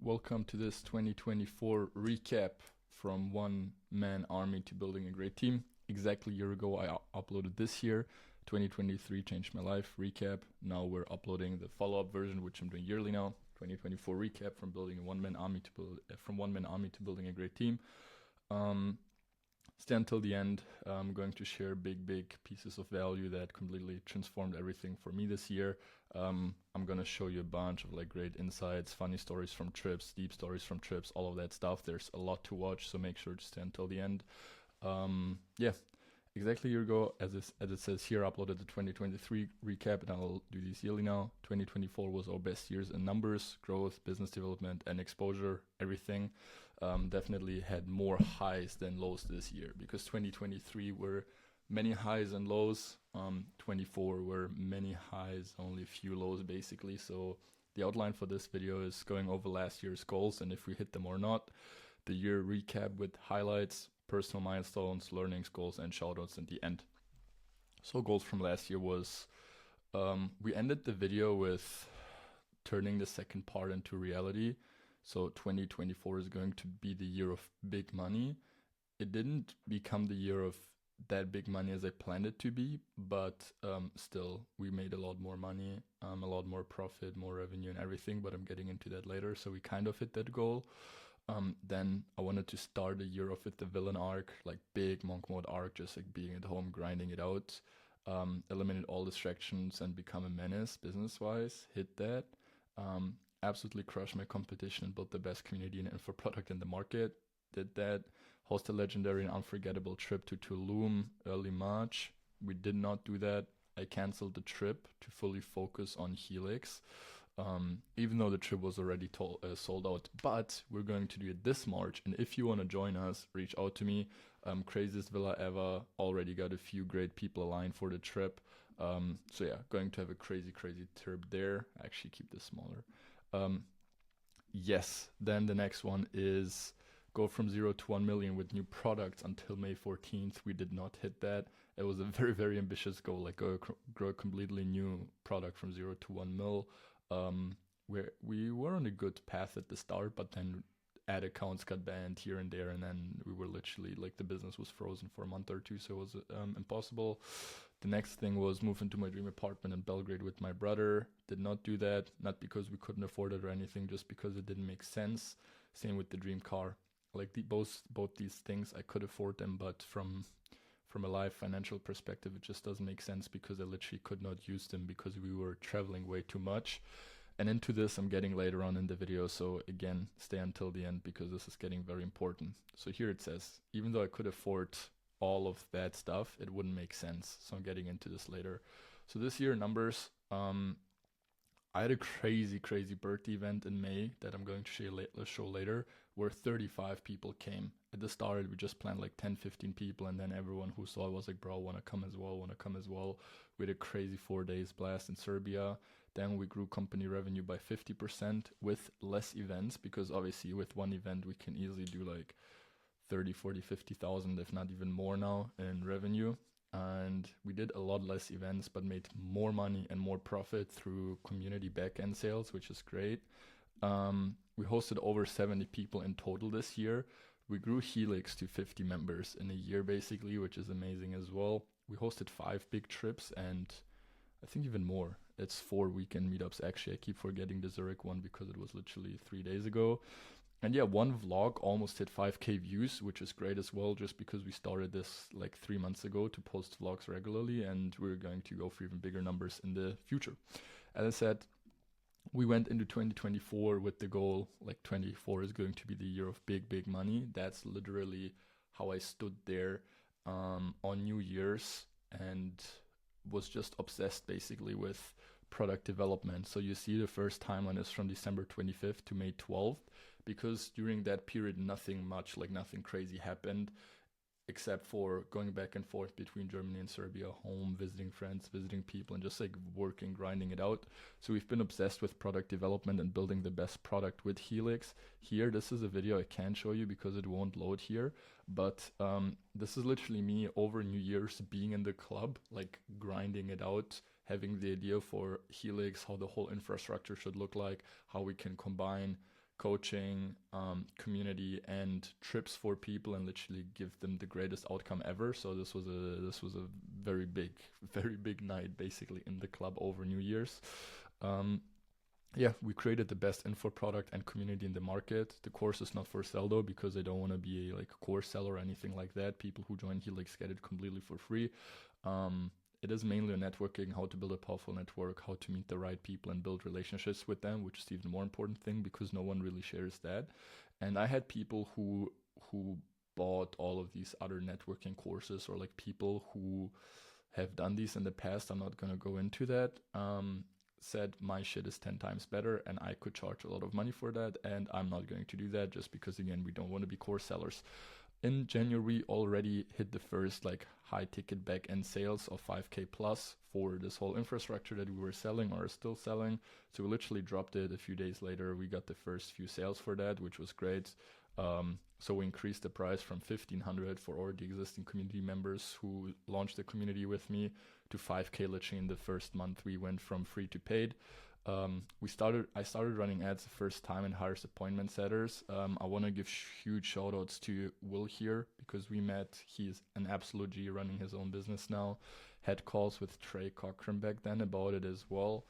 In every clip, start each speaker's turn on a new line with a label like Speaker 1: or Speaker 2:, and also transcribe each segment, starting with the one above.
Speaker 1: welcome to this 2024 recap from one-man army to building a great team. Exactly a year ago I uploaded this year. 2023 changed my life recap. Now we're uploading the follow-up version, which I'm doing yearly now. 2024 recap from building a one-man army to building a great team. Stay until the end. I'm going to share big pieces of value that completely transformed everything for me this year. I'm going to show you a bunch of great insights, funny stories from trips, deep stories from trips, all of that stuff. There's a lot to watch, so make sure to stay until the end. Exactly a year ago, as it says here, I uploaded the 2023 recap, and I'll do this yearly now. 2024 was our best years in numbers, growth, business development, and exposure, everything. Definitely had more highs than lows this year, because 2023 were many highs and lows. 24 were many highs, only a few lows basically. So the outline for this video is going over last year's goals and if we hit them or not. The year recap with highlights, personal milestones, learnings, goals, and shoutouts in the end. So goals from last year was, we ended the video with turning the second part into reality. So 2024 is going to be the year of big money. It didn't become the year of that big money as I planned it to be, but still we made a lot more money, a lot more profit, more revenue and everything, but I'm getting into that later. So we kind of hit that goal. Then I wanted to start the year off with the villain arc, like big monk mode arc, just like being at home, grinding it out, eliminate all distractions and become a menace business wise, hit that, absolutely crush my competition and build the best community and info product in the market, did that, host a legendary and unforgettable trip to Tulum early March. We did not do that. I canceled the trip to fully focus on Helix. Even though the trip was already sold out, but we're going to do it this March. And if you want to join us, reach out to me. Craziest villa ever. Already got a few great people aligned for the trip. So yeah, going to have a crazy trip there. Actually keep this smaller. Yes, then the next one is go from 0 to 1 million with new products until May 14th. We did not hit that. It was a very ambitious goal, like grow a completely new product from 0 to 1 mil. Where we were on a good path at the start, but then ad accounts got banned here and there, and then we were literally like the business was frozen for a month or two, so it was impossible. The next thing was move into my dream apartment in Belgrade with my brother. Did not do that, not because we couldn't afford it or anything, just because it didn't make sense. Same with the dream car. Like both these things, I could afford them, but from a live financial perspective, it just doesn't make sense because I literally could not use them because we were traveling way too much. And into this I'm getting later on in the video, so again, stay until the end because this is getting very important. So here it says, even though I could afford all of that stuff, it wouldn't make sense. So I'm getting into this later. So this year numbers, I had a crazy birthday event in May that I'm going to show later, where 35 people came. At the start, we just planned like 10-15 people, and then everyone who saw it was like, bro, wanna come as well. We had a crazy 4 days blast in Serbia. Then we grew company revenue by 50% with less events, because obviously with one event, we can easily do like 30, 40, 50,000, if not even more now in revenue. And we did a lot less events, but made more money and more profit through community backend sales, which is great. We hosted over 70 people in total this year. We grew Helix to 50 members in a year, basically, which is amazing as well. We hosted 5 big trips and I think even more. It's 4 weekend meetups. Actually, I keep forgetting the Zurich one because it was literally 3 days ago. And yeah, one vlog almost hit 5K views, which is great as well, just because we started this like 3 months ago to post vlogs regularly, and we're going to go for even bigger numbers in the future. As I said, we went into 2024 with the goal, like 24 is going to be the year of big money. That's literally how I stood there on New Year's and was just obsessed basically with product development. So you see the first timeline is from December 25th to May 12th, because during that period nothing crazy happened, except for going back and forth between Germany and Serbia, home, visiting friends, visiting people, and just like working, grinding it out. So we've been obsessed with product development and building the best product with Helix. Here, this is a video I can't show you because it won't load here, but this is literally me over New Year's being in the club, like grinding it out, having the idea for Helix, how the whole infrastructure should look like, how we can combine coaching, community, and trips for people, and literally give them the greatest outcome ever. So this was a very big very big night basically in the club over New Year's. Um, yeah, we created the best info product and community in the market. The course is not for sale though, because I don't want to be a like course seller or anything like that. People who join Helix get it completely for free. Um, it is mainly a networking, how to build a powerful network, how to meet the right people and build relationships with them, which is the even more important thing because no one really shares that. And I had people who bought all of these other networking courses, or like people who have done these in the past. I'm not gonna go into that. Said my shit is 10 times better and I could charge a lot of money for that, and I'm not going to do that just because again we don't want to be course sellers. In January already hit the first like high ticket back end sales of 5k plus for this whole infrastructure that we were selling or are still selling. So we literally dropped it a few days later. We got the first few sales for that, which was great. So we increased the price from 1,500 for all the existing community members who launched the community with me to 5k literally in the first month. We went from free to paid. I started running ads the first time in Hires Appointment Setters. I want to give huge shout outs to Will here because we met. He is an absolute G running his own business now. Had calls with Trey Cochran back then about it as well.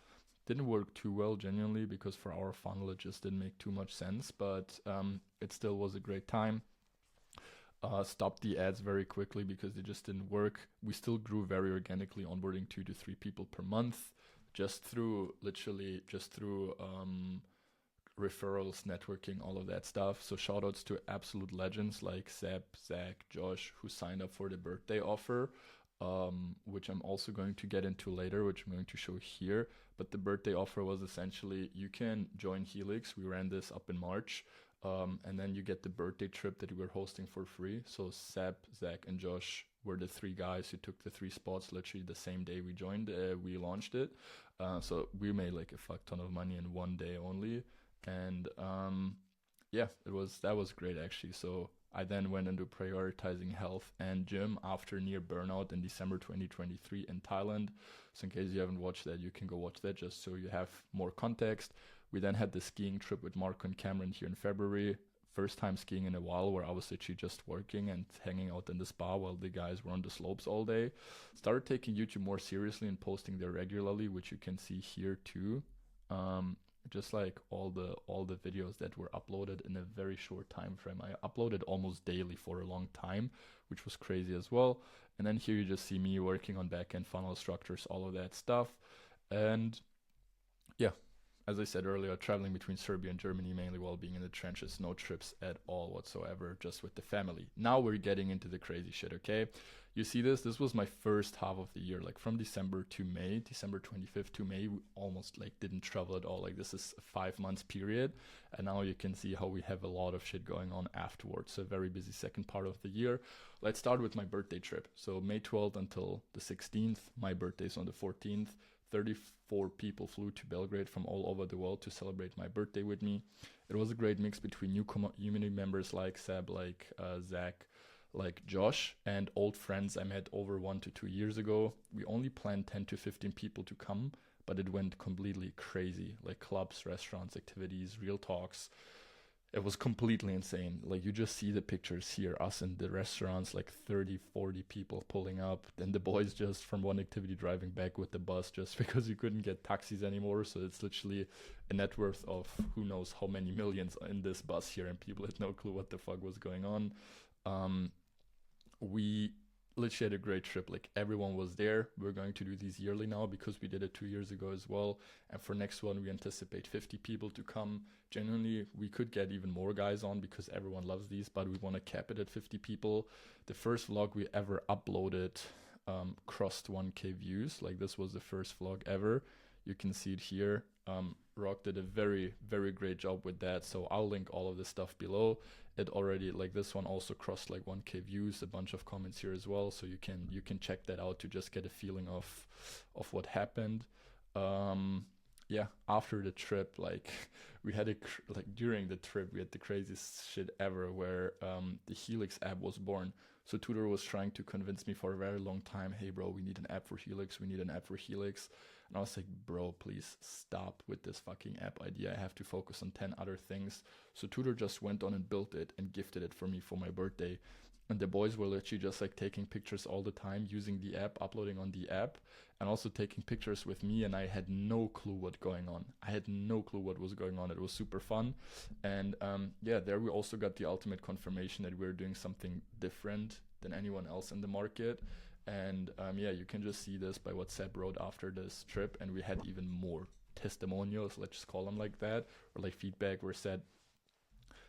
Speaker 1: Didn't work too well genuinely because for our funnel it just didn't make too much sense, but it still was a great time. Stopped the ads very quickly because they just didn't work. We still grew very organically, onboarding 2 to 3 people per month, just through referrals, networking, all of that stuff. So shout outs to absolute legends like Seb, Zach, Josh, who signed up for the birthday offer, which I'm also going to get into later, which I'm going to show here. But the birthday offer was essentially you can join Helix. We ran this up in March. And then you get the birthday trip that we were hosting for free. So Seb, Zach, and Josh were the 3 guys who took the 3 spots literally the same day we joined. We launched it. So we made like a fuck ton of money in 1 day only. And yeah, that was great actually. So I then went into prioritizing health and gym after near burnout in December 2023 in Thailand. So in case you haven't watched that, you can go watch that just so you have more context. We then had the skiing trip with Marco and Cameron here in February. First time skiing in a while where I was actually just working and hanging out in the spa while the guys were on the slopes all day. Started taking YouTube more seriously and posting there regularly, which you can see here too. Just like all the videos that were uploaded in a very short time frame. I uploaded almost daily for a long time, which was crazy as well. And then here you just see me working on backend funnel structures, all of that stuff. And yeah, as I said earlier, traveling between Serbia and Germany mainly while being in the trenches, no trips at all whatsoever, just with the family. Now we're getting into the crazy shit, okay? You see this was my first half of the year, like from December to May, December 25th to May, we almost like didn't travel at all. Like this is a 5 months period. And now you can see how we have a lot of shit going on afterwards. So a very busy second part of the year. Let's start with my birthday trip. So May 12th until the 16th, my birthday's on the 14th. 34 people flew to Belgrade from all over the world to celebrate my birthday with me. It was a great mix between new community members like Seb, like Zach, like Josh, and old friends I met over 1 to 2 years ago. We only planned 10 to 15 people to come, but it went completely crazy. Like clubs, restaurants, activities, real talks. It was completely insane. Like you just see the pictures here, us in the restaurants, like 30, 40 people pulling up. Then the boys just from one activity driving back with the bus just because you couldn't get taxis anymore. So it's literally a net worth of who knows how many millions in this bus here, and people had no clue what the fuck was going on. We literally had a great trip. Like everyone was there. We're going to do these yearly now because we did it 2 years ago as well. And for next one, we anticipate 50 people to come. Genuinely, we could get even more guys on because everyone loves these, but we want to cap it at 50 people. The first vlog we ever uploaded crossed 1k views. Like this was the first vlog ever. You can see it here. Rock did a very, very great job with that. So I'll link all of this stuff below. It already, like this one also crossed like 1k views, a bunch of comments here as well. So you can check that out to just get a feeling of what happened. Yeah, after the trip, like we had during the trip, we had the craziest shit ever where the Helix app was born. So Tudor was trying to convince me for a very long time, hey bro, we need an app for Helix. We need an app for Helix. And I was like, bro, please stop with this fucking app idea. I have to focus on 10 other things. So Tudor just went on and built it and gifted it for me for my birthday. And the boys were literally just like taking pictures all the time using the app, uploading on the app, and also taking pictures with me. And I had no clue what going on. I had no clue what was going on. It was super fun. And yeah, there we also got the ultimate confirmation that we're doing something different than anyone else in the market. And yeah, you can just see this by what Seb wrote after this trip. And we had even more testimonials, let's just call them like that, or like feedback where said,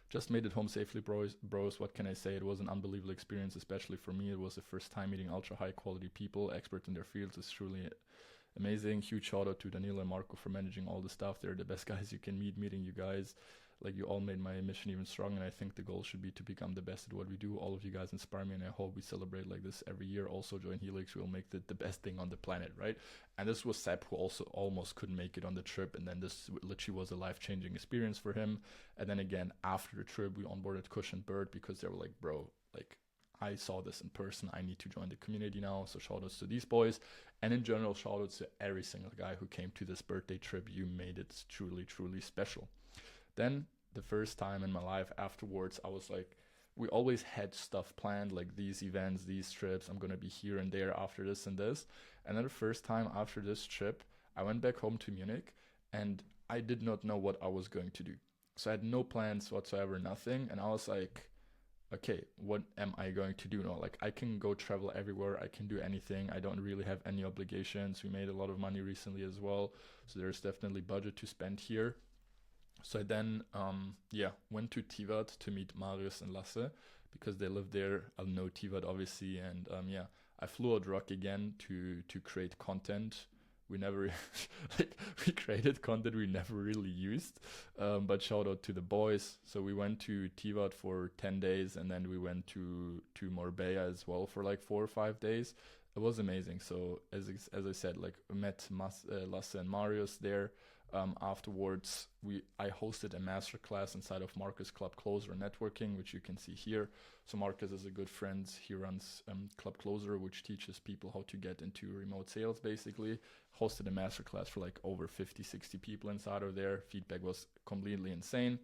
Speaker 1: just made it home safely, bros. What can I say? It was an unbelievable experience, especially for me. It was the first time meeting ultra high quality people, experts in their fields. It's truly amazing. Huge shout out to Danilo and Marco for managing all the stuff. They're the best guys you can meet. Meeting you guys, like, you all made my mission even stronger. And I think the goal should be to become the best at what we do. All of you guys inspire me, and I hope we celebrate like this every year. Also join Helix. We'll make it the best thing on the planet, right? And this was Seb, who also almost couldn't make it on the trip, and then this literally was a life-changing experience for him. And then again, after the trip, we onboarded Kush and Bird because they were like, bro, like, I saw this in person. I need to join the community now. So shout outs to these boys. And in general, shout outs to every single guy who came to this birthday trip. You made it truly, truly special. Then the first time in my life afterwards, I was like, we always had stuff planned, like these events, these trips. I'm going to be here and there after this and this. And then the first time after this trip, I went back home to Munich and I did not know what I was going to do. So I had no plans whatsoever, nothing. And I was like, okay, what am I going to do now? Like, I can go travel everywhere. I can do anything. I don't really have any obligations. We made a lot of money recently as well. So there's definitely budget to spend here. So I then, went to Tivat to meet Marius and Lasse because they live there. I know Tivat obviously. And I flew out Rock again to create content. We never, we created content we never really used, but shout out to the boys. So we went to Tivat for 10 days and then we went to Marbella as well for like 4 or 5 days. It was amazing. So as I said, like, I met Lasse and Marius there. Afterwards, I hosted a masterclass inside of Marcus Club Closer Networking, which you can see here. So Marcus is a good friend. He runs Club Closer, which teaches people how to get into remote sales, basically. Hosted a masterclass for like over 50, 60 people inside of there. Feedback was completely insane.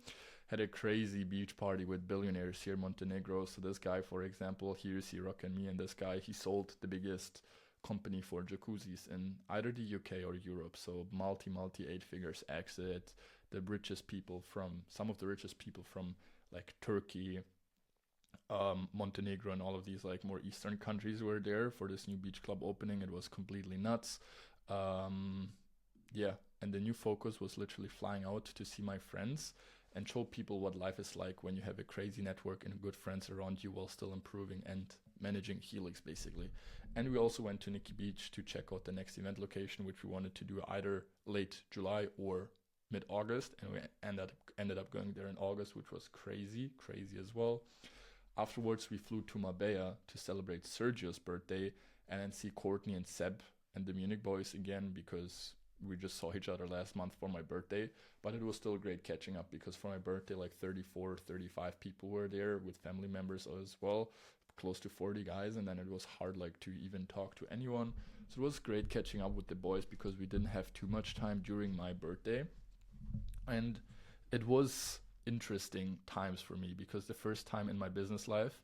Speaker 1: Had a crazy beach party with billionaires here in Montenegro. So this guy, for example, here you see Rock and me, and this guy, he sold the biggest company for jacuzzis in either the UK or Europe. So multi 8 figures exit. Some of the richest people from like Turkey, Montenegro, and all of these like more eastern countries were there for this new beach club opening. It was completely nuts. And the new focus was literally flying out to see my friends and show people what life is like when you have a crazy network and good friends around you while still improving and managing Helix, basically. And we also went to Nikki Beach to check out the next event location, which we wanted to do either late July or mid-August, and we ended up going there in August, which was crazy as well. Afterwards, we flew to Marbella to celebrate Sergio's birthday and then see Courtney and Seb and the Munich boys again, because we just saw each other last month for my birthday. But it was still great catching up because for my birthday, like 34, 35 people were there with family members as well, close to 40 guys. And then it was hard like to even talk to anyone. So it was great catching up with the boys because we didn't have too much time during my birthday. And it was interesting times for me because the first time in my business life,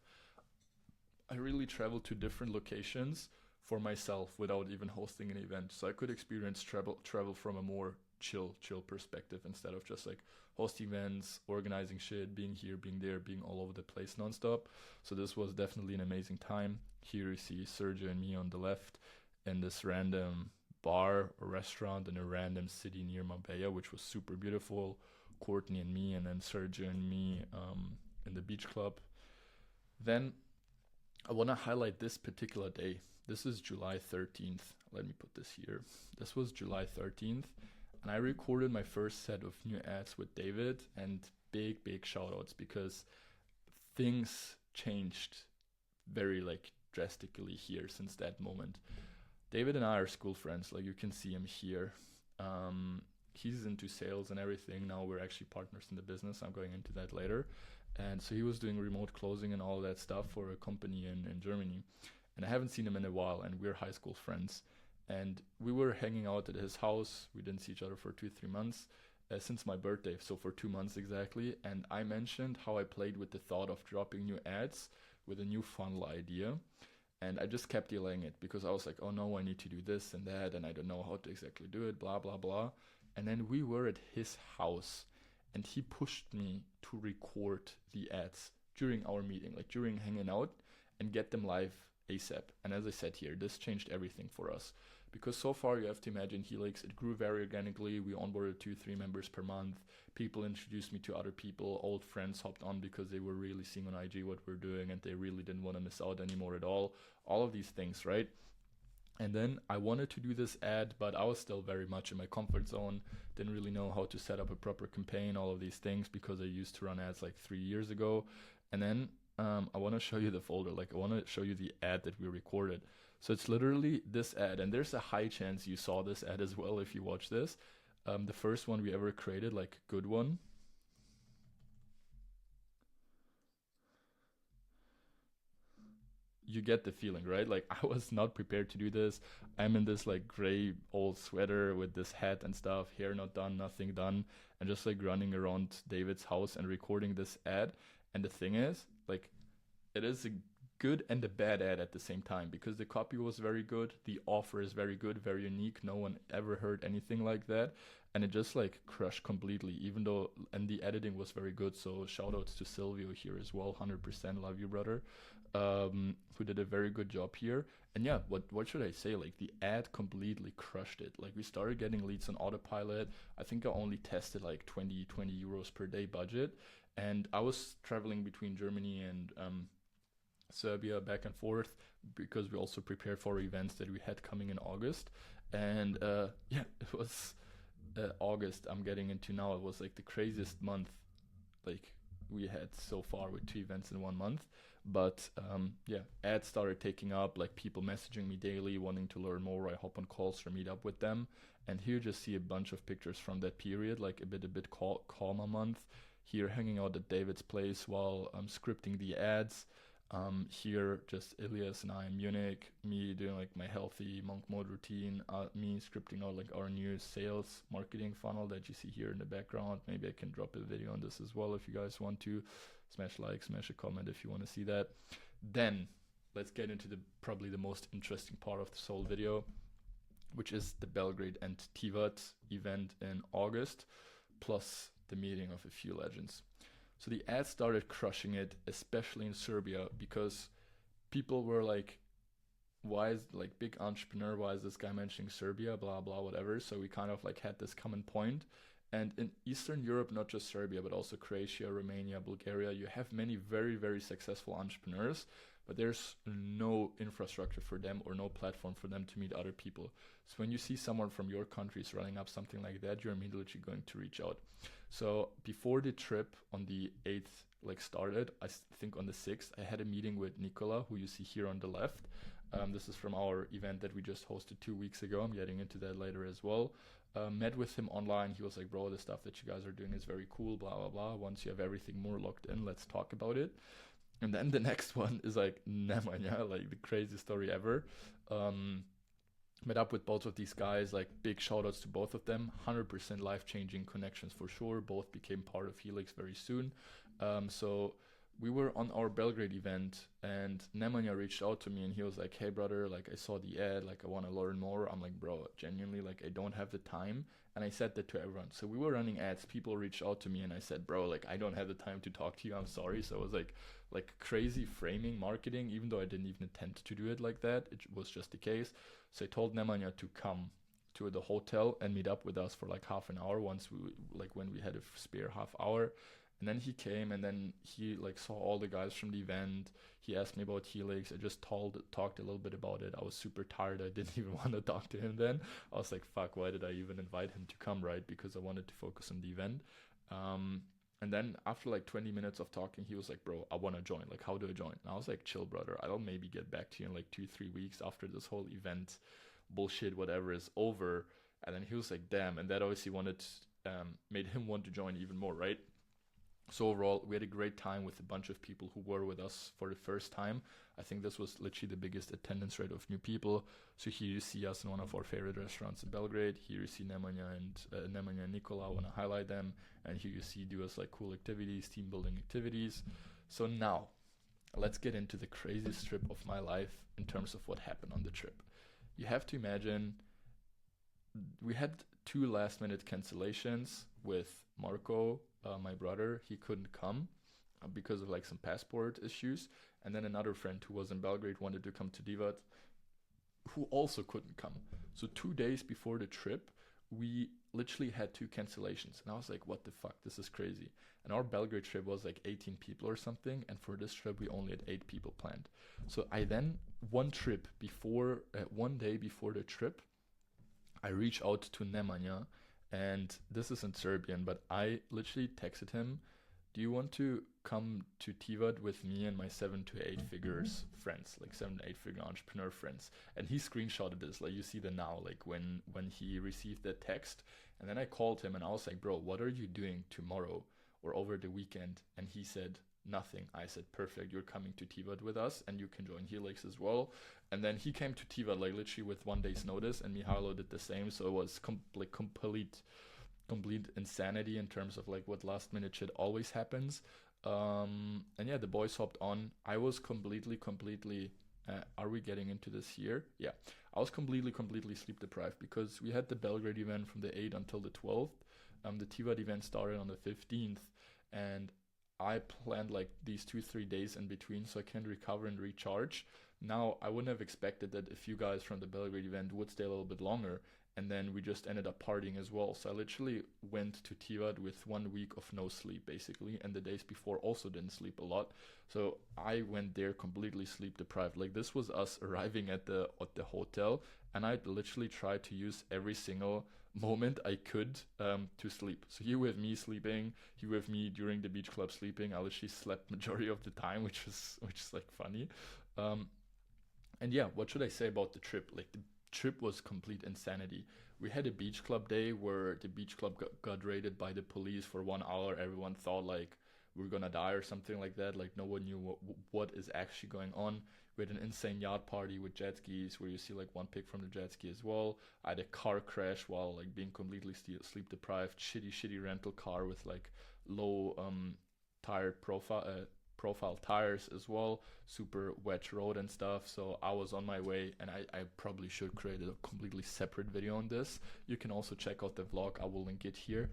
Speaker 1: I really traveled to different locations for myself without even hosting an event. So I could experience travel from a more chill perspective instead of just like host events, organizing shit, being here, being there, being all over the place nonstop. So this was definitely an amazing time. Here you see Sergio and me on the left in this random bar or restaurant in a random city near Marbella, which was super beautiful. Courtney and me, and then Sergio and me in the beach club. Then I want to highlight this particular day. This is July 13th. Let me put this here. This was July 13th, and I recorded my first set of new ads with David, and big shout outs because things changed very like drastically here since that moment. David and I are school friends, like you can see him here. He's into sales and everything. Now we're actually partners in the business. I'm going into that later. And so he was doing remote closing and all that stuff for a company in Germany. And I haven't seen him in a while, and we're high school friends. And we were hanging out at his house. We didn't see each other for 2-3 months since my birthday, so for 2 months exactly. And I mentioned how I played with the thought of dropping new ads with a new funnel idea. And I just kept delaying it because I was like, oh no, I need to do this and that, and I don't know how to exactly do it, blah, blah, blah. And then we were at his house, and he pushed me to record the ads during our meeting, like during hanging out, and get them live ASAP. And as I said here, this changed everything for us. Because so far, you have to imagine Helix, it grew very organically. We onboarded 2-3 members per month. People introduced me to other people. Old friends hopped on because they were really seeing on IG what we're doing and they really didn't want to miss out anymore at all. All of these things, right? And then I wanted to do this ad, but I was still very much in my comfort zone. Didn't really know how to set up a proper campaign, all of these things, because I used to run ads like 3 years ago. And then I want to show you the folder. Like, I want to show you the ad that we recorded. So it's literally this ad, and there's a high chance you saw this ad as well if you watch this. The first one we ever created, like good one. You get the feeling, right? Like, I was not prepared to do this. I'm in this like gray old sweater with this hat and stuff, hair not done, nothing done, and just like running around David's house and recording this ad. And the thing is, like, it is a good and a bad ad at the same time, because the copy was very good, the offer is very good, very unique, no one ever heard anything like that, and it just like crushed completely, even though, and the editing was very good. So shout outs to Silvio here as well, 100%, love you, brother, who did a very good job here. And yeah, what should I say, like, the ad completely crushed it. Like, we started getting leads on autopilot. I think I only tested like 20 euros per day budget, and I was traveling between Germany and Serbia back and forth, because we also prepared for events that we had coming in August. And yeah, it was August I'm getting into now. It was like the craziest month like we had so far, with 2 events in 1 month. But yeah, ads started taking up, like people messaging me daily wanting to learn more. I hop on calls or meet up with them, and here you just see a bunch of pictures from that period, like a bit calmer month. Here hanging out at David's place while I'm scripting the ads. Here just Elias and I in Munich, me doing like my healthy monk mode routine, me scripting out like our new sales marketing funnel that you see here in the background. Maybe I can drop a video on this as well if you guys want to. Smash like, smash a comment if you want to see that. Then let's get into the probably the most interesting part of this whole video, which is the Belgrade and Tivat event in August, plus the meeting of a few legends. So the ads started crushing it, especially in Serbia, because people were like, why is, like, big entrepreneur, why is this guy mentioning Serbia, blah, blah, whatever. So we kind of like had this common point. And in Eastern Europe, not just Serbia, but also Croatia, Romania, Bulgaria, you have many very, very successful entrepreneurs, but there's no infrastructure for them or no platform for them to meet other people. So when you see someone from your countries running up something like that, you're immediately going to reach out. So before the trip on the 8th like started, I think on the 6th, I had a meeting with Nicola, who you see here on the left. This is from our event that we just hosted 2 weeks ago. I'm getting into that later as well. Met with him online. He was like, bro, the stuff that you guys are doing is very cool, blah, blah, blah. Once you have everything more locked in, let's talk about it. And then the next one is like Nemanja, like the craziest story ever. Met up with both of these guys, like big shout outs to both of them. 100% life-changing connections for sure. Both became part of Helix very soon. So we were on our Belgrade event, and Nemanja reached out to me and he was like, hey brother, like I saw the ad, like I want to learn more. I'm like, bro, genuinely, like I don't have the time. And I said that to everyone. So we were running ads, people reached out to me and I said, bro, like I don't have the time to talk to you, I'm sorry. So it was like crazy framing marketing, even though I didn't even intend to do it like that. It was just the case. So I told Nemanja to come to the hotel and meet up with us for like half an hour once we, like when we had a spare half hour. And then he came, and then he like saw all the guys from the event. He asked me about Helix. I just talked a little bit about it. I was super tired. I didn't even want to talk to him then. I was like, fuck, why did I even invite him to come, right? Because I wanted to focus on the event. And then after like 20 minutes of talking, he was like, bro, I want to join. Like, how do I join? And I was like, chill, brother. I'll maybe get back to you in like 2-3 weeks after this whole event bullshit, whatever, is over. And then he was like, damn. And that obviously made him want to join even more, right? So overall, we had a great time with a bunch of people who were with us for the first time. I think this was literally the biggest attendance rate of new people. So here you see us in one of our favorite restaurants in Belgrade. Here you see Nemanja and Nikola. I want to highlight them. And here you see do us like cool activities, team building activities. So now, let's get into the craziest trip of my life in terms of what happened on the trip. You have to imagine we had 2 last minute cancellations with Marco, my brother. He couldn't come because of like some passport issues, and then another friend who was in Belgrade wanted to come to Divat, who also couldn't come. So 2 days before the trip, we literally had 2 cancellations, and I was like, what the fuck, this is crazy. And our Belgrade trip was like 18 people or something, and for this trip we only had 8 people planned. So I then, one day before the trip, I reach out to Nemanja, and this is in Serbian, but I literally texted him, do you want to come to Tivat with me and my 7 to 8 figures friends, like 7 to 8 figure entrepreneur friends? And he screenshotted this, like you see the now, like when he received that text. And then I called him and I was like, bro, what are you doing tomorrow or over the weekend? And he said, nothing. I said, perfect, you're coming to Tivat with us and you can join Helix as well. And then he came to Tivat like literally with 1 day's notice, and Mihailo did the same. So it was complete insanity in terms of like what last minute shit always happens. And yeah, the boys hopped on. I was completely are we getting into this here? Yeah, I was completely sleep deprived because we had the Belgrade event from the 8th until the 12th. The Tivat event started on the 15th, and I planned like these 2-3 days in between so I can recover and recharge. Now, I wouldn't have expected that a few guys from the Belgrade event would stay a little bit longer, and then we just ended up partying as well. So I literally went to Tivat with 1 week of no sleep, basically, and the days before also didn't sleep a lot. So I went there completely sleep deprived. Like, this was us arriving at the hotel, and I literally tried to use every single moment I could to sleep. So here with me sleeping, here with me during the beach club sleeping, I literally slept majority of the time, which is like funny. And yeah, what should I say about the trip? Like, the trip was complete insanity. We had a beach club day where the beach club got raided by the police for 1 hour. Everyone thought like we were gonna die or something like that. Like, no one knew what is actually going on. We had an insane yacht party with jet skis where you see like one pic from the jet ski as well. I had a car crash while like being completely sleep deprived. Shitty rental car with like low tired profile tires as well, super wet road and stuff. So I was on my way, and I probably should create a completely separate video on this. You can also check out the vlog, I will link it here.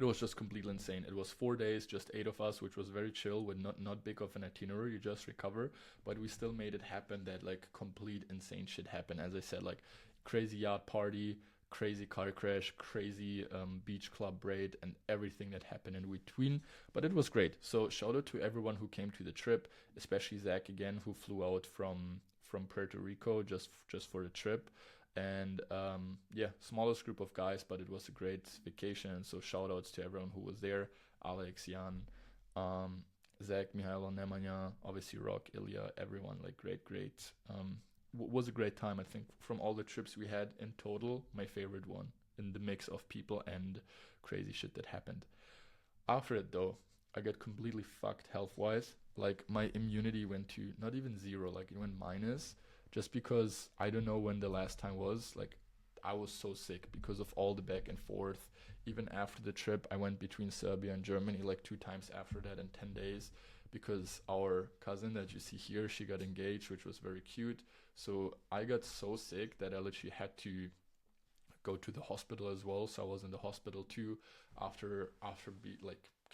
Speaker 1: It was just completely insane. It was 4 days, just 8 of us, which was very chill with not big of an itinerary. You just recover, but we still made it happen that like complete insane shit happened. As I said, like crazy yacht party, crazy car crash, crazy beach club raid, and everything that happened in between. But it was great. So shout out to everyone who came to the trip, especially Zach again, who flew out from Puerto Rico just for the trip. And yeah, smallest group of guys, but it was a great vacation. So shout outs to everyone who was there: Alex, Jan, Zach, Mihailo, Nemanja, obviously Rock, Ilya, everyone. Like great was a great time. I think from all the trips we had in total, my favorite one in the mix of people and crazy shit that happened. After it though, I got completely fucked health wise. Like my immunity went to not even 0, like it went minus, just because I don't know when the last time was. Like I was so sick because of all the back and forth. Even after the trip, I went between Serbia and Germany like 2 times after that in 10 days, because our cousin that you see here, she got engaged, which was very cute. So I got so sick that I literally had to go to the hospital as well. So I was in the hospital too after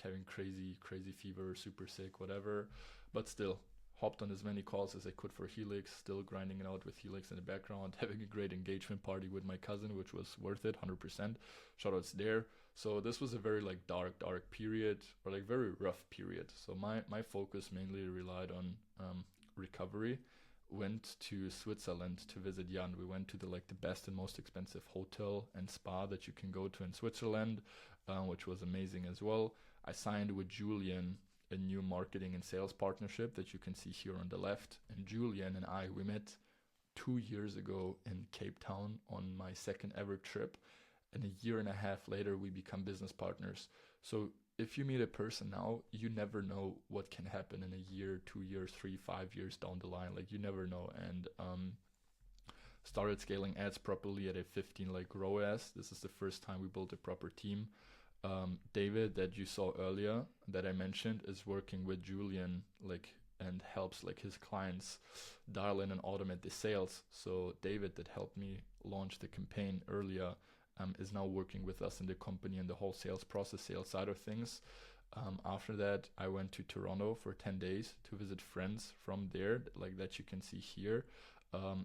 Speaker 1: having crazy fever, super sick, whatever. But still, hopped on as many calls as I could for Helix, still grinding it out with Helix in the background, having a great engagement party with my cousin, which was worth it, 100%. Shoutouts there. So this was a very like dark period, or like very rough period. So my focus mainly relied on recovery. Went to Switzerland to visit Jan. We went to the best and most expensive hotel and spa that you can go to in Switzerland, which was amazing as well. I signed with Julian a new marketing and sales partnership that you can see here on the left. And Julian and I, we met 2 years ago in Cape Town on my second ever trip. And a year and a half later, we become business partners. So if you meet a person now, you never know what can happen in a year, 2 years, 3, 5 years down the line. Like, you never know. And started scaling ads properly at a 15 like ROAS. This is the first time we built a proper team. David, that you saw earlier, that I mentioned, is working with Julian, like, and helps like his clients dial in and automate the sales. So David, that helped me launch the campaign earlier, is now working with us in the company in the whole sales process, sales side of things. After that, I went to Toronto for 10 days to visit friends from there, like that you can see here.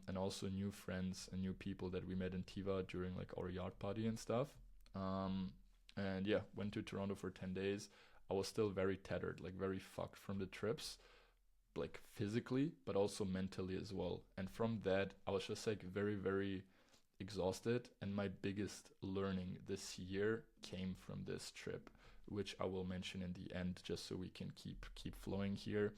Speaker 1: And also new friends and new people that we met in Tiva during like our yard party and stuff. And yeah, went to Toronto for 10 days. I was still very tattered, like very fucked from the trips, like physically, but also mentally as well. And from that, I was just like very, very exhausted. And my biggest learning this year came from this trip, which I will mention in the end, just so we can keep flowing here.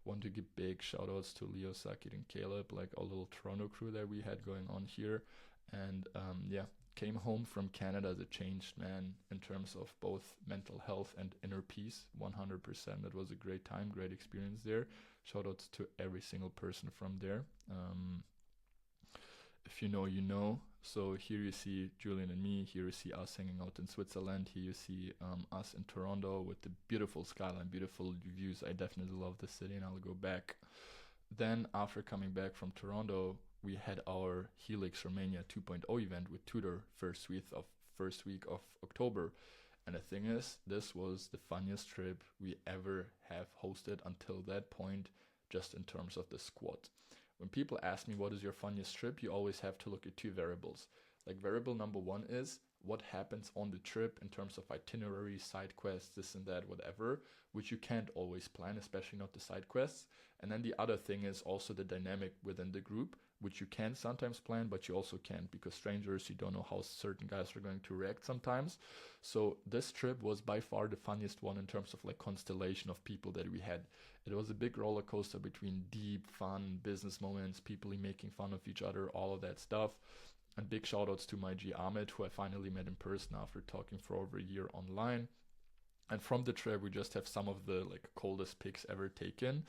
Speaker 1: Want to give big shout outs to Leo, Sakit, and Caleb, like our little Toronto crew that we had going on here. And yeah, came home from Canada as a changed man in terms of both mental health and inner peace, 100%. That was a great time, great experience there. Shout outs to every single person from there. If you know, you know. So here you see Julian and me. Here you see us hanging out in Switzerland. Here you see us in Toronto with the beautiful skyline, beautiful views. I definitely love the city and I'll go back. Then after coming back from Toronto, we had our Helix Romania 2.0 event with Tudor first week of October. And the thing is, this was the funniest trip we ever have hosted until that point, just in terms of the squad. When people ask me what is your funniest trip, you always have to look at two variables. Like, variable number one is what happens on the trip in terms of itinerary, side quests, this and that, whatever, which you can't always plan, especially not the side quests. And then the other thing is also the dynamic within the group, which you can sometimes plan, but you also can't, because strangers, you don't know how certain guys are going to react sometimes. So this trip was by far the funniest one in terms of like constellation of people that we had. It was a big roller coaster between deep, fun business moments, people making fun of each other, all of that stuff. And big shout outs to my G Ahmed, who I finally met in person after talking for over a year online. And from the trip, we just have some of the like coldest pics ever taken.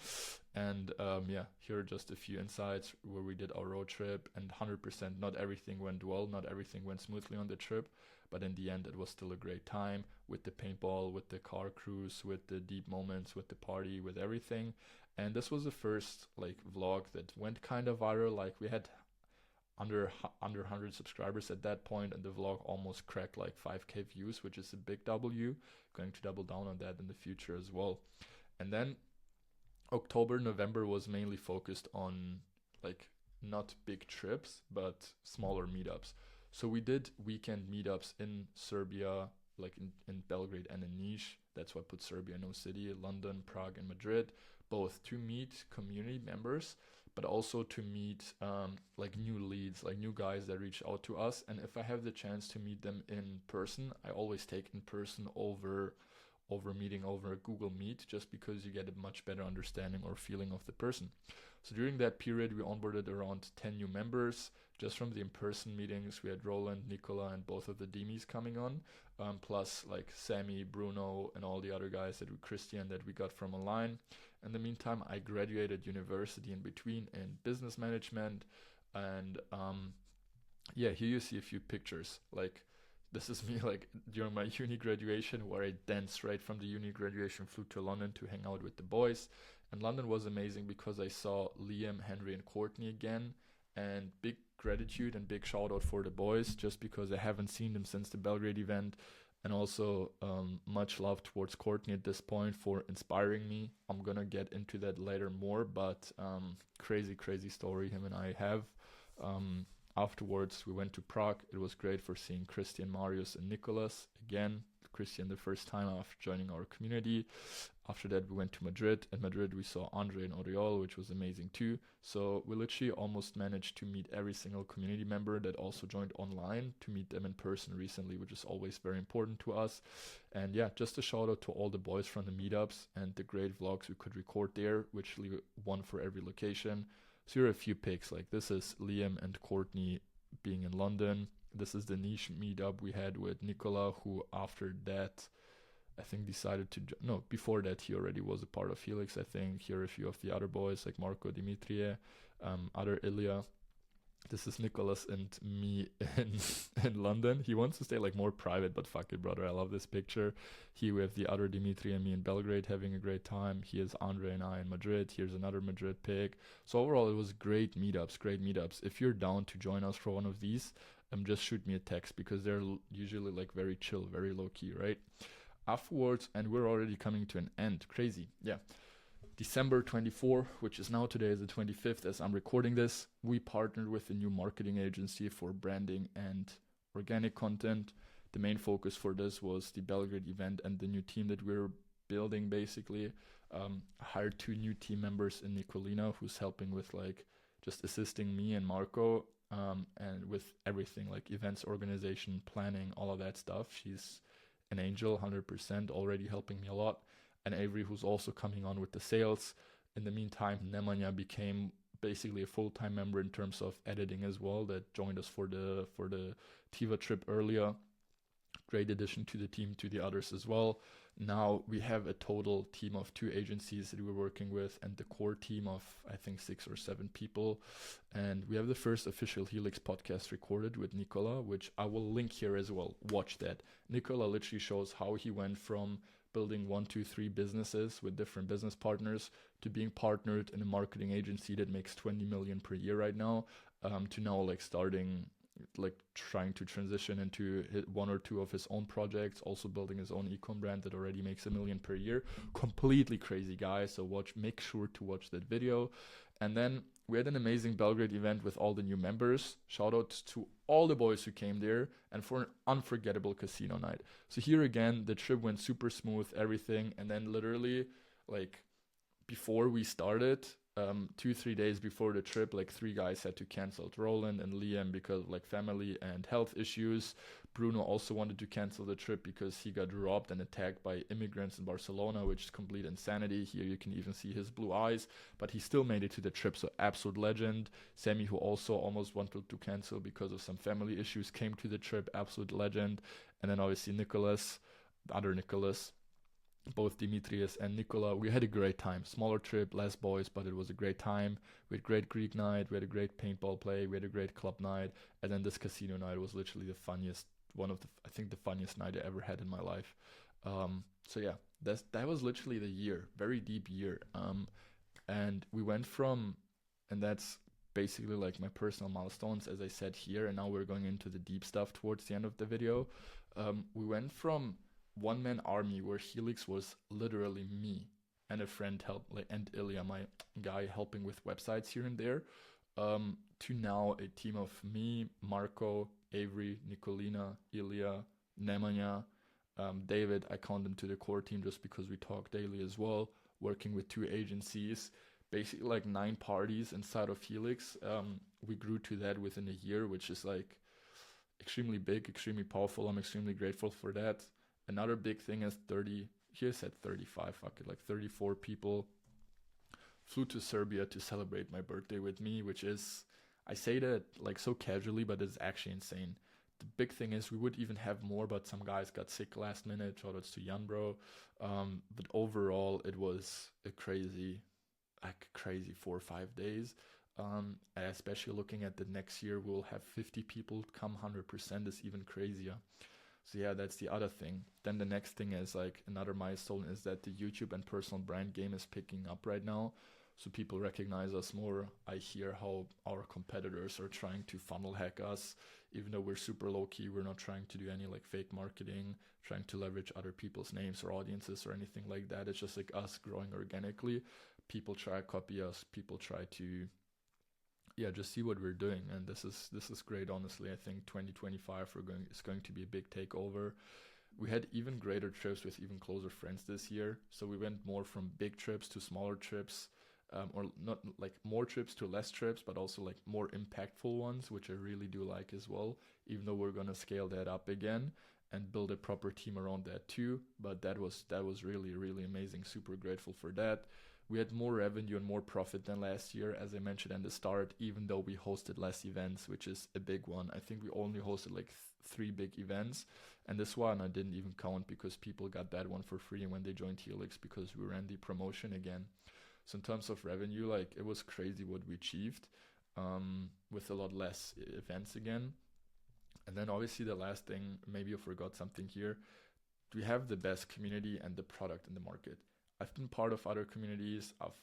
Speaker 1: And yeah, here are just a few insights where we did our road trip. And 100%, not everything went well, not everything went smoothly on the trip. But in the end, it was still a great time with the paintball, with the car cruise, with the deep moments, with the party, with everything. And this was the first like vlog that went kind of viral. Like, we had under 100 subscribers at that point, and the vlog almost cracked like 5k views, which is a big W. Going to double down on that in the future as well. And then October, November was mainly focused on like not big trips, but smaller meetups. So we did weekend meetups in Serbia, like in Belgrade and in Niš. That's what put Serbia in no city, London, Prague, and Madrid, both to meet community members, but also to meet like new leads, like new guys that reach out to us. And if I have the chance to meet them in person, I always take in person over meeting over a Google Meet, just because you get a much better understanding or feeling of the person. So during that period, we onboarded around 10 new members. Just from the in-person meetings, we had Roland, Nicola, and both of the Demis coming on, plus like Sammy, Bruno, and all the other guys Christian that we got from online. In the meantime, I graduated university in between in business management. And yeah, here you see a few pictures. Like, this is me like during my uni graduation, where I then straight from the uni graduation flew to London to hang out with the boys. And London was amazing because I saw Liam, Henry, and Courtney again. And big gratitude and big shout out for the boys, just because I haven't seen them since the Belgrade event. And also much love towards Courtney at this point for inspiring me. I'm gonna get into that later more, but crazy story him and I have. Afterwards, we went to Prague. It was great for seeing Christian, Marius, and Nicholas again. Christian the first time after joining our community. After that, we went to Madrid. In Madrid, we saw Andre and Oriol, which was amazing too. So we literally almost managed to meet every single community member that also joined online, to meet them in person recently, which is always very important to us. And yeah, just a shout out to all the boys from the meetups and the great vlogs we could record there, which one for every location. So here are a few pics. Like, this is Liam and Courtney being in London. This is the Niš meetup we had with Nicola, who after that I think decided to no, before that he already was a part of Helix. I think here are a few of the other boys like Marco, Dimitrie, other Ilya. This is Nicholas and me in London. He wants to stay like more private, but fuck it, brother. I love this picture. Here we have the other Dimitri and me in Belgrade having a great time. Here's Andre and I in Madrid. Here's another Madrid pic. So overall, it was great meetups. If you're down to join us for one of these, just shoot me a text because they're usually like very chill, very low key, right? Afterwards, and we're already coming to an end. Crazy, yeah. December 24, which is now today is the 25th as I'm recording this, we partnered with a new marketing agency for branding and organic content. The main focus for this was the Belgrade event and the new team that we're building basically. I hired 2 new team members in Nicolina who's helping with like just assisting me and Marco and with everything like events organization, planning, all of that stuff. She's an angel, 100%, already helping me a lot. And Avery, who's also coming on with the sales. In the meantime, Nemanja became basically a full-time member in terms of editing as well, that joined us for the Tiva trip earlier. Great addition to the team, to the others as well. Now we have a total team of 2 agencies that we're working with and the core team of, I think, 6 or 7 people. And we have the first official Helix podcast recorded with Nicola, which I will link here as well. Watch that. Nicola literally shows how he went from building 1, 2, 3 businesses with different business partners to being partnered in a marketing agency that makes 20 million per year right now, to now like starting, like trying to transition into 1 or 2 of his own projects, also building his own e-com brand that already makes $1 million per year. Completely crazy guy. So make sure to watch that video. And then we had an amazing Belgrade event with all the new members. Shout out to all the boys who came there and for an unforgettable casino night. So here again, the trip went super smooth, everything. And then literally like before we started, 2-3 days before the trip, like 3 guys had to cancel. Roland and Liam because of like family and health issues. Bruno also wanted to cancel the trip because he got robbed and attacked by immigrants in Barcelona, which is complete insanity. Here you can even see his blue eyes, but he still made it to the trip, so absolute legend. Sammy, who also almost wanted to cancel because of some family issues, came to the trip, absolute legend. And then obviously Nicholas, the other Nicholas, both Dimitrius and Nicola. We had a great time. Smaller trip, less boys, but it was a great time. We had great Greek night, we had a great paintball play, we had a great club night, and then this casino night was literally the funniest, I think the funniest night I ever had in my life. So yeah, that was literally the year, very deep year. And we went from, and that's basically like my personal milestones, as I said here, and now we're going into the deep stuff towards the end of the video. We went from one-man army where Helix was literally me and a friend and Ilya, my guy, helping with websites here and there, to now a team of me, Marco, Avery, Nicolina, Ilya, Nemanja, David. I count him to the core team just because we talk daily as well, working with 2 agencies, basically like 9 parties inside of Helix. We grew to that within a year, which is like extremely big, extremely powerful. I'm extremely grateful for that. Another big thing is 35, fuck it, like 34 people flew to Serbia to celebrate my birthday with me, which is, I say that like so casually, but it's actually insane. The big thing is we would even have more, but some guys got sick last minute. Shoutouts to Jan, bro. But overall, it was a crazy 4 or 5 days. Especially looking at the next year, we'll have 50 people come. 100% is even crazier. So yeah, that's the other thing. Then the next thing is like another milestone is that the YouTube and personal brand game is picking up right now. So people recognize us more. I hear how our competitors are trying to funnel hack us. Even though we're super low key, we're not trying to do any like fake marketing, trying to leverage other people's names or audiences or anything like that. It's just like us growing organically. People try to copy us. People try to just see what we're doing, and this is great. Honestly, I think 2025 is going to be a big takeover. We had even greater trips with even closer friends this year, so we went more from big trips to smaller trips, or not like more trips to less trips, but also like more impactful ones, which I really do like as well, even though we're gonna scale that up again and build a proper team around that too. But that was really, really amazing. Super grateful for that. we had more revenue and more profit than last year, as I mentioned at the start, even though we hosted less events, which is a big one. I think we only hosted like 3 big events, and this one I didn't even count because people got that one for free when they joined Helix because we ran the promotion again. So in terms of revenue, like it was crazy what we achieved with a lot less events again. And then obviously the last thing, maybe you forgot something here. We have the best community and the product in the market. I've been part of other communities. I've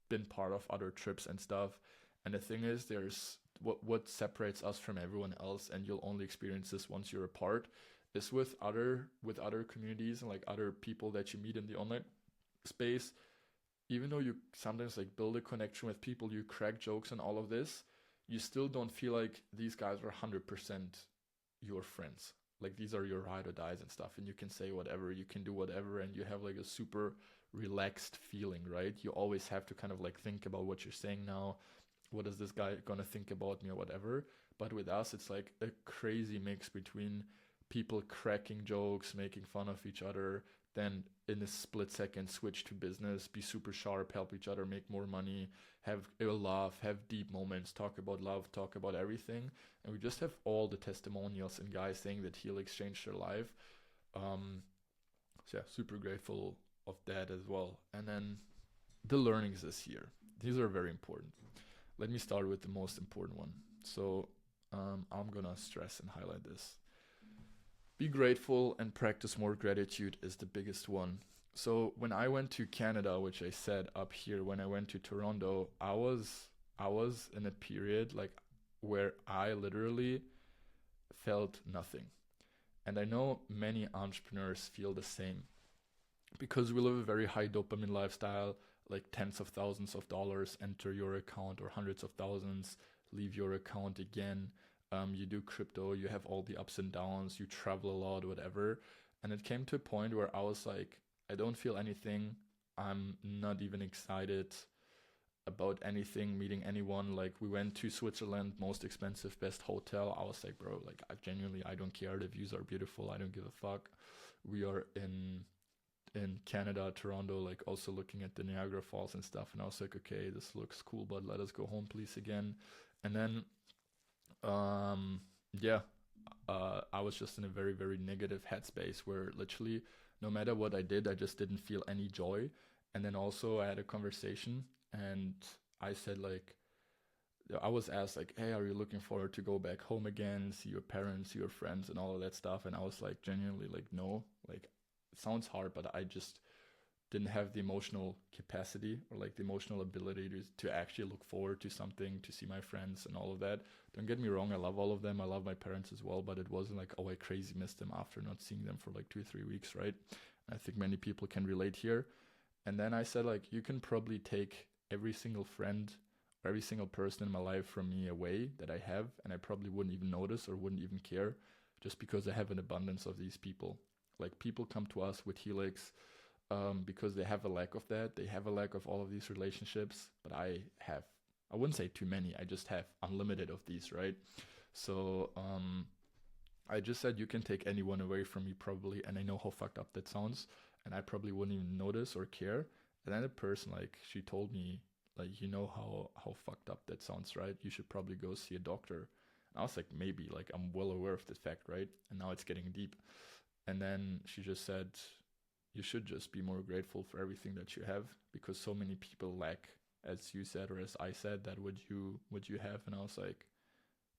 Speaker 1: been part of other trips and stuff. And the thing is, there's what separates us from everyone else, and you'll only experience this once you're a part, is with other communities and like other people that you meet in the online space. Even though you sometimes like build a connection with people, you crack jokes and all of this, you still don't feel like these guys are 100% your friends. Like these are your ride or dies and stuff, and you can say whatever, you can do whatever, and you have like a super relaxed feeling, right? You always have to kind of like think about what you're saying now. What is this guy gonna think about me or whatever? But with us, it's like a crazy mix between people cracking jokes, making fun of each other, then in a split second switch to business, be super sharp, help each other make more money, have a laugh, have deep moments, talk about love, talk about everything. And we just have all the testimonials and guys saying that Helix changed their life. So yeah, super grateful of that as well. And then the learnings this year. These are very important. Let me start with the most important one. So I'm gonna stress and highlight this. Be grateful and practice more gratitude is the biggest one. So when I went to Canada, which I said up here, when I went to Toronto, I was in a period like where I literally felt nothing. And I know many entrepreneurs feel the same because we live a very high dopamine lifestyle, like tens of thousands of dollars enter your account or hundreds of thousands leave your account again. You do crypto, you have all the ups and downs, you travel a lot, whatever. And it came to a point where I was like, I don't feel anything. I'm not even excited about anything, meeting anyone. Like we went to Switzerland, most expensive, best hotel. I was like, bro, like I don't care. The views are beautiful. I don't give a fuck. We are in Canada, Toronto, like also looking at the Niagara Falls and stuff. And I was like, okay, this looks cool, but let us go home, please, again. And then I was just in a very, very negative headspace where literally no matter what I did, I just didn't feel any joy. And then also I had a conversation and I said like, I was asked like, hey, are you looking forward to go back home again, see your parents, see your friends and all of that stuff? And I was like, genuinely like, no, like it sounds hard, but I just didn't have the emotional capacity or like the emotional ability to actually look forward to something, to see my friends and all of that. Don't get me wrong, I love all of them. I love my parents as well, but it wasn't like, oh, I crazy missed them after not seeing them for like 2-3 weeks, right? I think many people can relate here. And then I said like, you can probably take every single friend or every single person in my life from me away that I have, and I probably wouldn't even notice or wouldn't even care just because I have an abundance of these people. Like people come to us with Helix because they have a lack of that. They have a lack of all of these relationships, but I wouldn't say too many. I just have unlimited of these, right? So I just said you can take anyone away from me probably, and I know how fucked up that sounds, and I probably wouldn't even notice or care. And then the person, like, she told me, like, you know how fucked up that sounds, right? You should probably go see a doctor. And I was like, maybe, like, I'm well aware of the fact, right? And now it's getting deep. And then she just said, you should just be more grateful for everything that you have, because so many people lack, as you said, or as I said, that what you have. And I was like,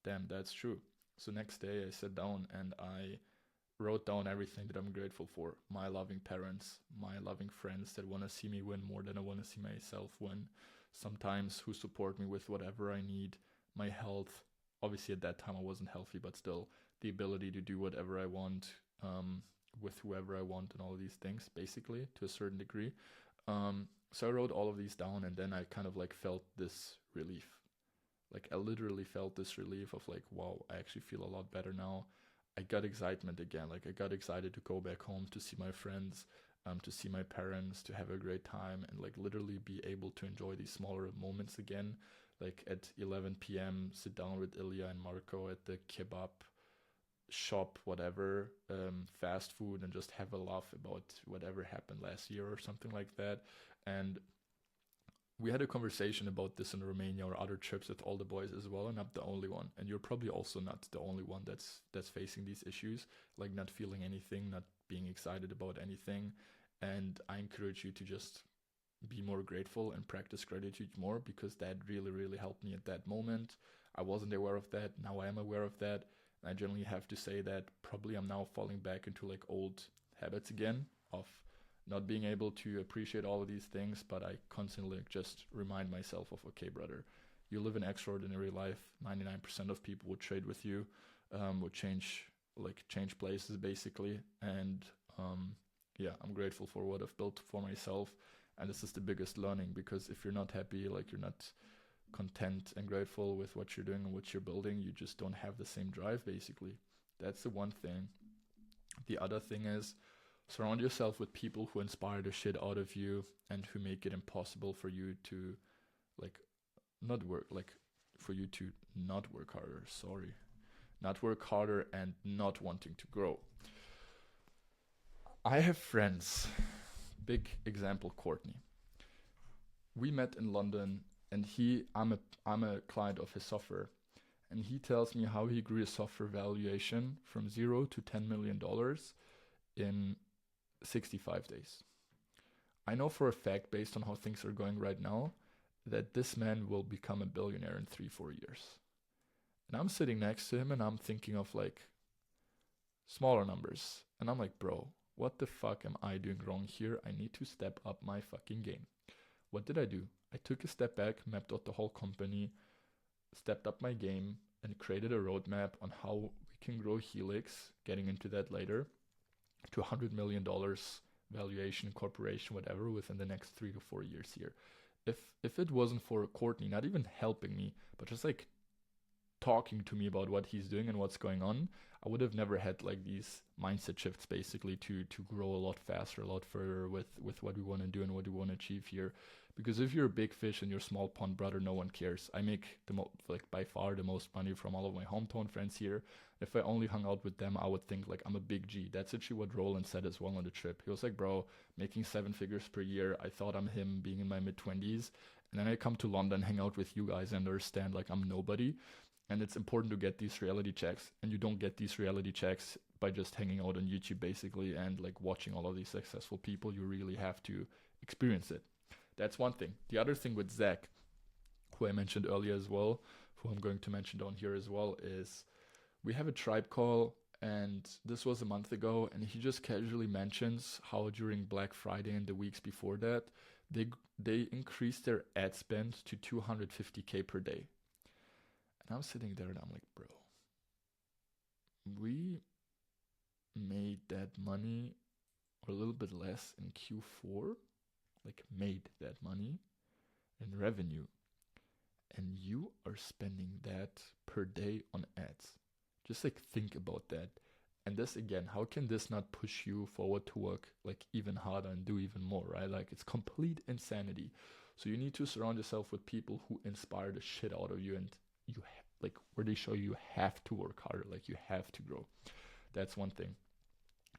Speaker 1: damn, that's true. So next day I sat down and I wrote down everything that I'm grateful for. My loving parents, my loving friends that want to see me win more than I want to see myself win. Sometimes who support me with whatever I need. My health. Obviously at that time I wasn't healthy, but still the ability to do whatever I want with whoever I want and all of these things, basically, to a certain degree. So I wrote all of these down, and then I kind of like felt this relief. Like I literally felt this relief of like, wow, I actually feel a lot better now. I got excitement again. Like I got excited to go back home, to see my friends, to see my parents, to have a great time, and like literally be able to enjoy these smaller moments again. Like at 11 p.m., sit down with Ilya and Marco at the kebab shop, whatever, fast food, and just have a laugh about whatever happened last year or something like that. And we had a conversation about this in Romania or other trips with all the boys as well, and I'm the only one. And you're probably also not the only one that's facing these issues, like not feeling anything, not being excited about anything. And I encourage you to just be more grateful and practice gratitude more, because that really, really helped me at that moment. I wasn't aware of that. Now I am aware of that. And I generally have to say that probably I'm now falling back into like old habits again of not being able to appreciate all of these things, but I constantly just remind myself of, okay, brother, you live an extraordinary life. 99% of people would trade with you, would change places basically. And yeah, I'm grateful for what I've built for myself. And this is the biggest learning, because if you're not happy, like you're not content and grateful with what you're doing and what you're building, you just don't have the same drive basically. That's the one thing. The other thing is, surround yourself with people who inspire the shit out of you and who make it impossible for you to not work harder. Not work harder and not wanting to grow. I have friends. Big example, Courtney. We met in London, and I'm a client of his software, and he tells me how he grew his software valuation from $0 to $10 million in 65 days. I know for a fact, based on how things are going right now, that this man will become a billionaire in 3-4 years. And I'm sitting next to him and I'm thinking of like smaller numbers. And I'm like, bro, what the fuck am I doing wrong here? I need to step up my fucking game. What did I do? I took a step back, mapped out the whole company, stepped up my game, and created a roadmap on how we can grow Helix, getting into that later, to $100 million valuation, corporation, whatever, within the next 3 to 4 years here. If it wasn't for Courtney, not even helping me, but just like talking to me about what he's doing and what's going on, I would have never had like these mindset shifts basically to grow a lot faster, a lot further with what we want to do and what we want to achieve here. Because if you're a big fish in your small pond, brother, no one cares. I make by far the most money from all of my hometown friends here. If I only hung out with them, I would think like I'm a big G. That's actually what Roland said as well on the trip. He was like, bro, making 7 figures per year. I thought I'm him being in my mid-20s. And then I come to London, hang out with you guys, and understand like I'm nobody. And it's important to get these reality checks. And you don't get these reality checks by just hanging out on YouTube basically and like watching all of these successful people. You really have to experience it. That's one thing. The other thing with Zach, who I mentioned earlier as well, who I'm going to mention down here as well, is we have a tribe call, and this was a month ago, and he just casually mentions how during Black Friday and the weeks before that, they increased their ad spend to $250K per day. And I'm sitting there and I'm like, bro, we made that money or a little bit less in Q4, like made that money in revenue, and you are spending that per day on ads. Just like think about that. And this again, how can this not push you forward to work like even harder and do even more, right? Like it's complete insanity. So you need to surround yourself with people who inspire the shit out of you, and you like where they show you have to work harder, like you have to grow. That's one thing.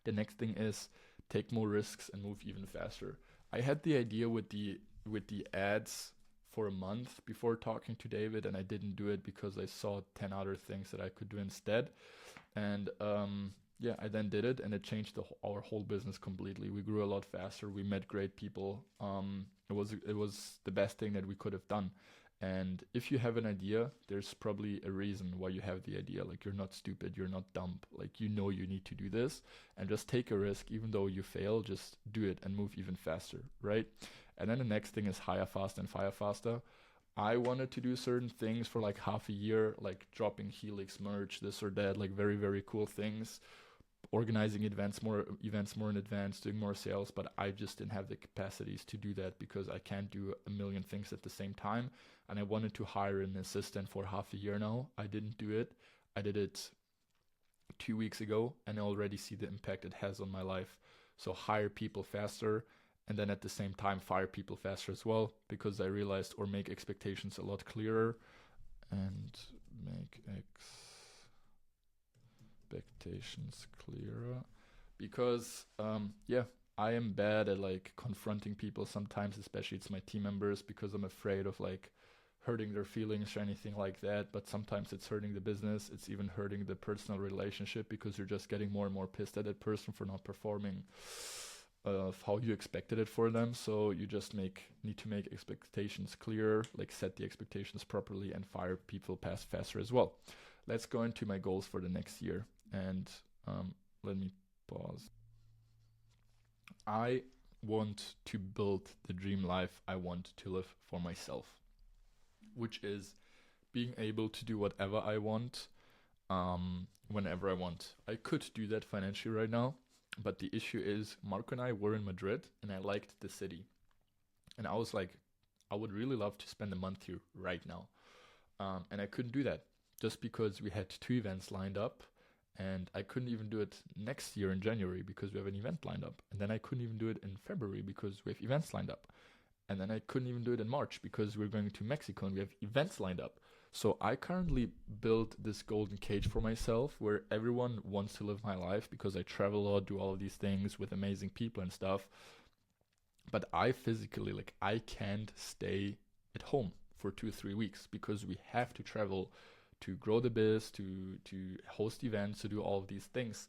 Speaker 1: The next thing is take more risks and move even faster. I had the idea with the ads for a month before talking to David, and I didn't do it because I saw 10 other things that I could do instead. And I then did it, and it changed our whole business completely. We grew a lot faster. We met great people. It was the best thing that we could have done. And if you have an idea, there's probably a reason why you have the idea. Like you're not stupid, you're not dumb. Like you know you need to do this, and just take a risk. Even though you fail, just do it and move even faster, right? And then the next thing is hire fast and fire faster. I wanted to do certain things for like half a year, like dropping Helix merch, this or that, like very, very cool things, organizing events more in advance, doing more sales, but I just didn't have the capacities to do that because I can't do a million things at the same time. And I wanted to hire an assistant for half a year now. I didn't do it. I did it 2 weeks ago, and I already see the impact it has on my life. So hire people faster, and then at the same time fire people faster as well, because I realized, or make expectations a lot clearer, and make expectations clearer, because I am bad at like confronting people sometimes, especially it's my team members, because I'm afraid of like hurting their feelings or anything like that. But sometimes it's hurting the business. It's even hurting the personal relationship because you're just getting more and more pissed at that person for not performing of how you expected it for them. So you just need to make expectations clear, like set the expectations properly and fire people past faster as well. Let's go into my goals for the next year. And let me pause. I want to build the dream life I want to live for myself, which is being able to do whatever I want, whenever I want. I could do that financially right now, but the issue is Marco and I were in Madrid and I liked the city. And I was like, I would really love to spend a month here right now. And I couldn't do that just because we had 2 events lined up. And I couldn't even do it next year in January because we have an event lined up. And then I couldn't even do it in February because we have events lined up. And then I couldn't even do it in March because we're going to Mexico and we have events lined up. So I currently built this golden cage for myself where everyone wants to live my life because I travel a lot, do all of these things with amazing people and stuff. But I physically, like, I can't stay at home for 2-3 weeks because we have to travel to grow the biz, to host events, to do all of these things.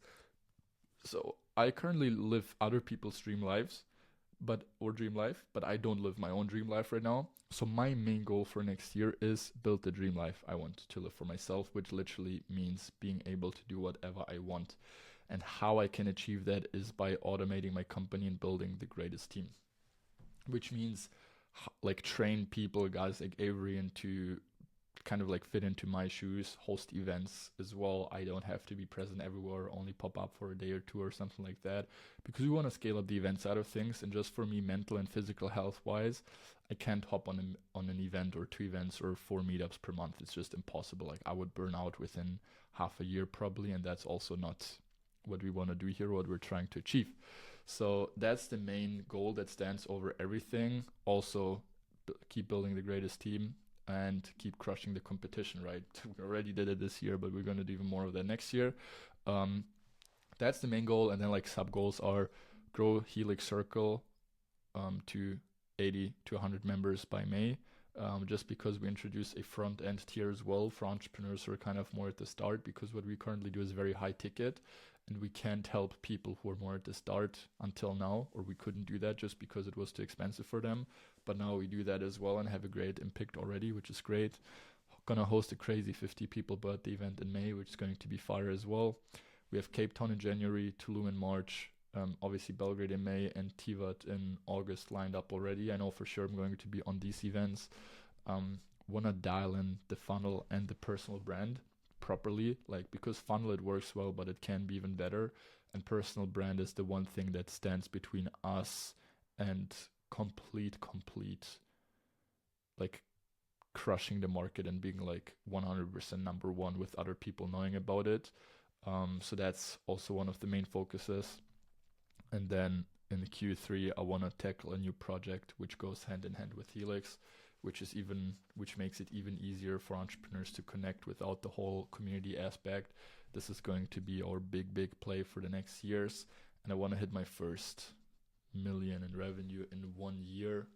Speaker 1: So I currently live other people's dream life, but I don't live my own dream life right now. So my main goal for next year is build the dream life I want to live for myself, which literally means being able to do whatever I want. And how I can achieve that is by automating my company and building the greatest team, which means like train people, guys like Avery, into kind of like fit into my shoes, host events as well. I don't have to be present everywhere, only pop up for a day or two or something like that, because we want to scale up the event side of things. And just for me, mental and physical health wise, I can't hop on an event or 2 events or 4 meetups per month. It's just impossible. Like I would burn out within half a year probably, and that's also not what we want to do here, what we're trying to achieve. So that's the main goal that stands over everything. Also, keep building the greatest team and keep crushing the competition, right? We already did it this year, but we're going to do even more of that next year. That's the main goal. And then like sub goals are grow Helix Circle to 80 to 100 members by May. Just because we introduce a front end tier as well for entrepreneurs who are kind of more at the start, because what we currently do is very high ticket and we can't help people who are more at the start until now, or we couldn't do that just because it was too expensive for them. But now we do that as well and have a great impact already, which is great. Gonna host a crazy 50 people birthday event in May, which is going to be fire as well. We have Cape Town in January, Tulum in March, obviously Belgrade in May, and Tivat in August lined up already. I know for sure I'm going to be on these events. Wanna dial in the funnel and the personal brand properly, like, because funnel, it works well, but it can be even better. And personal brand is the one thing that stands between us and complete like crushing the market and being like 100% number one with other people knowing about it. So that's also one of the main focuses. And then in the Q3, I want to tackle a new project which goes hand in hand with Helix, which makes it even easier for entrepreneurs to connect without the whole community aspect. This is going to be our big play for the next years, and I want to hit my first million in revenue in 1 year.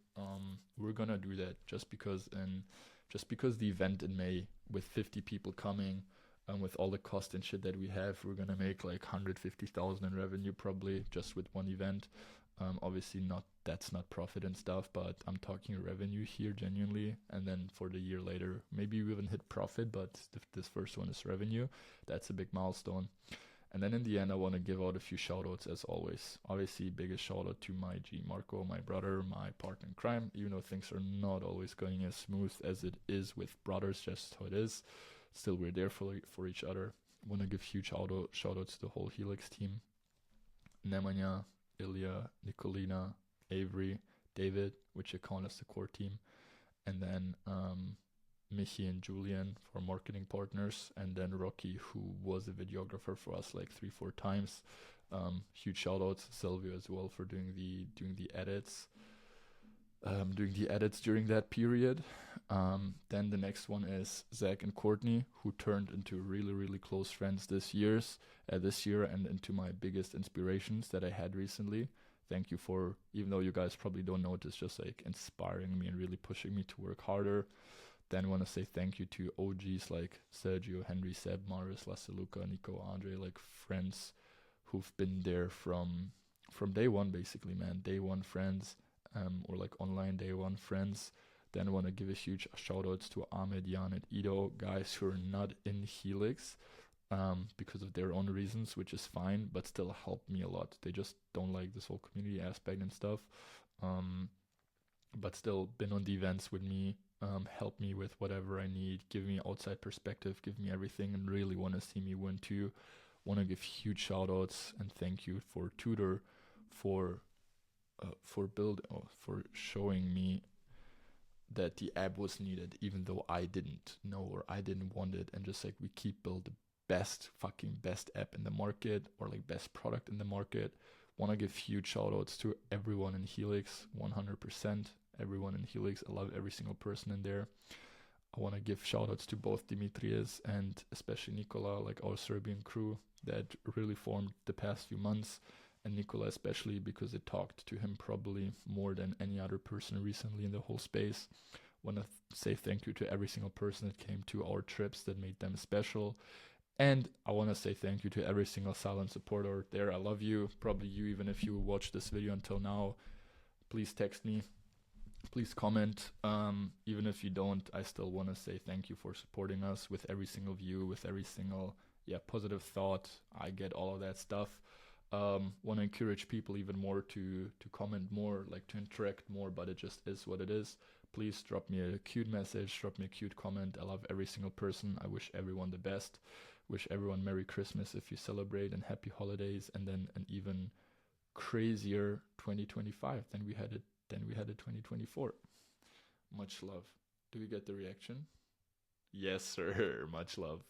Speaker 1: We're gonna do that just because the event in May with 50 people coming, with all the cost and shit that we have, we're gonna make like 150,000 in revenue probably just with one event. Obviously that's not profit and stuff, but I'm talking revenue here genuinely. And then for the year later, maybe we even hit profit, but this first one is revenue. That's a big milestone. And then in the end, I want to give out a few shoutouts as always. Obviously, biggest shout out to my G Marco, my brother, my partner in crime. Even though things are not always going as smooth as it is with brothers, just how it is. Still, we're there for each other. Want to give huge shout outs to the whole Helix team. Nemanja, Ilya, Nicolina, Avery, David, which I count as the core team. And then Michi and Julian for marketing partners, and then Rocky, who was a videographer for us like 3-4 times. Huge shout outs. Silvio as well for doing the edits. Doing the edits during that period. Then the next one is Zach and Courtney, who turned into really close friends this year and into my biggest inspirations that I had recently. Thank you for, even though you guys probably don't notice, just like inspiring me and really pushing me to work harder. Then I want to say thank you to OGs like Sergio, Henry, Seb, Maris, Lasaluca, Nico, Andre, like friends who've been there from day one, basically, man. Day one friends, or like online day one friends. Then I want to give a huge shout outs to Ahmed, Jan, and Ido, guys who are not in Helix because of their own reasons, which is fine, but still helped me a lot. They just don't like this whole community aspect and stuff, but still been on the events with me, help me with whatever I need, give me outside perspective, give me everything, and really want to see me win too. Want to give huge shout outs and thank you for Tudor for for showing me that the app was needed, even though I didn't know or I didn't want it, and just like we keep build the best app in the market, or like best product in the market. Want to give huge shout outs to everyone in Helix, 100%. Everyone in Helix, I love every single person in there. I want to give shout outs to both Dimitrios and especially Nikola, like our Serbian crew that really formed the past few months. And Nikola especially, because it talked to him probably more than any other person recently in the whole space. Want to say thank you to every single person that came to our trips that made them special. And I want to say thank you to every single silent supporter there. I love you. Probably you, even if you watched this video until now. Please text me. Please comment. Even if you don't, I still want to say thank you for supporting us with every single view, with every single positive thought. I get all of that stuff. Want to encourage people even more to comment more, like to interact more, but it just is what it is. Please drop me a cute message, drop me a cute comment. I love every single person. I wish everyone the best. Wish everyone Merry Christmas if you celebrate, and Happy Holidays, and then an even crazier 2025 than we had it 2024. Much love. Do we get the reaction? Yes, sir. Much love.